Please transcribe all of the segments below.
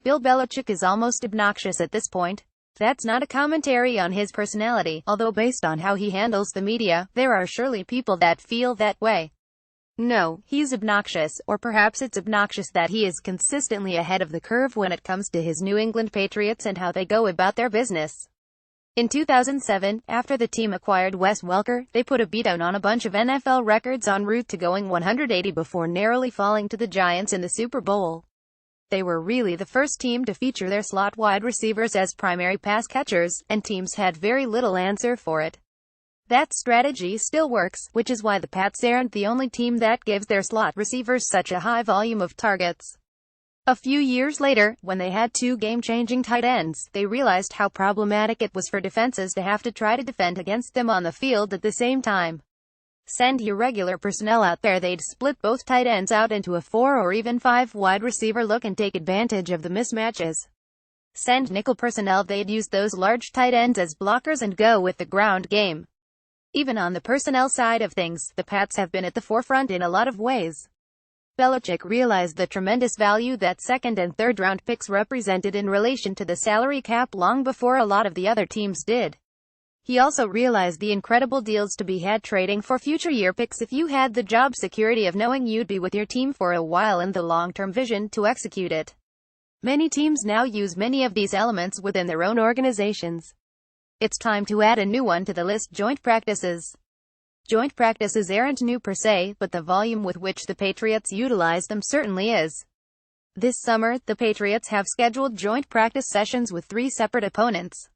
Bill Belichick is almost obnoxious at this point. That's not a commentary on his personality, although based on how he handles the media, there are surely people that feel that way. No, he's obnoxious, or perhaps it's obnoxious that he is consistently ahead of the curve when it comes to his New England Patriots and how they go about their business. In 2007, after the team acquired Wes Welker, they put a beatdown on a bunch of NFL records en route to going 180 before narrowly falling to the Giants in the Super Bowl. They were really the first team to feature their slot wide receivers as primary pass catchers, and teams had very little answer for it. That strategy still works, which is why the Pats aren't the only team that gives their slot receivers such a high volume of targets. A few years later, when they had two game-changing tight ends, they realized how problematic it was for defenses to have to try to defend against them on the field at the same time. Send your regular personnel out there, they'd split both tight ends out into a 4 or even 5 wide receiver look and take advantage of the mismatches. Send nickel personnel, they'd use those large tight ends as blockers and go with the ground game. Even on the personnel side of things, the Pats have been at the forefront in a lot of ways. Belichick realized the tremendous value that second and third round picks represented in relation to the salary cap long before a lot of the other teams did. He also realized the incredible deals to be had trading for future year picks if you had the job security of knowing you'd be with your team for a while and the long-term vision to execute it. Many teams now use many of these elements within their own organizations. It's time to add a new one to the list: joint practices. Joint practices aren't new per se, but the volume with which the Patriots utilize them certainly is. This summer, the Patriots have scheduled joint practice sessions with 3 separate opponents.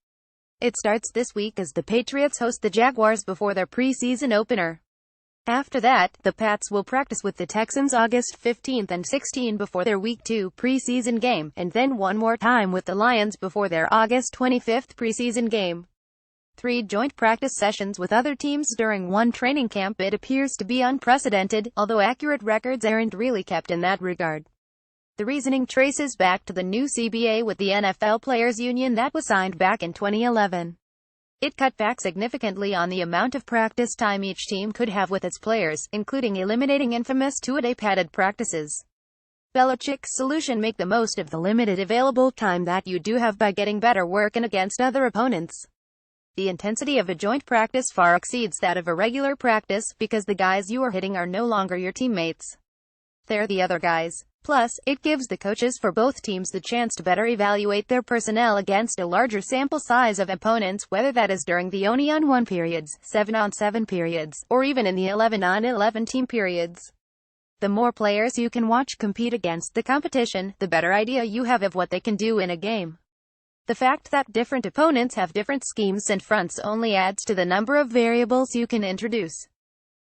It starts this week as the Patriots host the Jaguars before their preseason opener. After that, the Pats will practice with the Texans August 15th and 16th before their Week 2 preseason game, and then one more time with the Lions before their August 25th preseason game. 3 joint practice sessions with other teams during one training camp. It appears to be unprecedented, although accurate records aren't really kept in that regard. The reasoning traces back to the new CBA with the NFL Players Union that was signed back in 2011. It cut back significantly on the amount of practice time each team could have with its players, including eliminating infamous two-a-day padded practices. Belichick's solution: make the most of the limited available time that you do have by getting better work in against other opponents. The intensity of a joint practice far exceeds that of a regular practice, because the guys you are hitting are no longer your teammates. They're the other guys. Plus, it gives the coaches for both teams the chance to better evaluate their personnel against a larger sample size of opponents, whether that is during the only-on-1 periods, 7-on-7 periods, or even in the 11-on-11 team periods. The more players you can watch compete against the competition, the better idea you have of what they can do in a game. The fact that different opponents have different schemes and fronts only adds to the number of variables you can introduce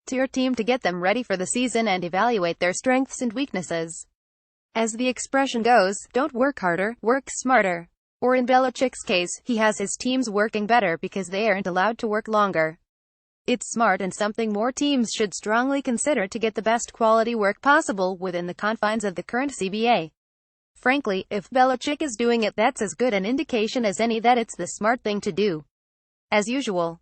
to your team to get them ready for the season and evaluate their strengths and weaknesses. As the expression goes, don't work harder, work smarter. Or in Belichick's case, he has his teams working better because they aren't allowed to work longer. It's smart and something more teams should strongly consider to get the best quality work possible within the confines of the current CBA. Frankly, if Belichick is doing it, that's as good an indication as any that it's the smart thing to do. As usual,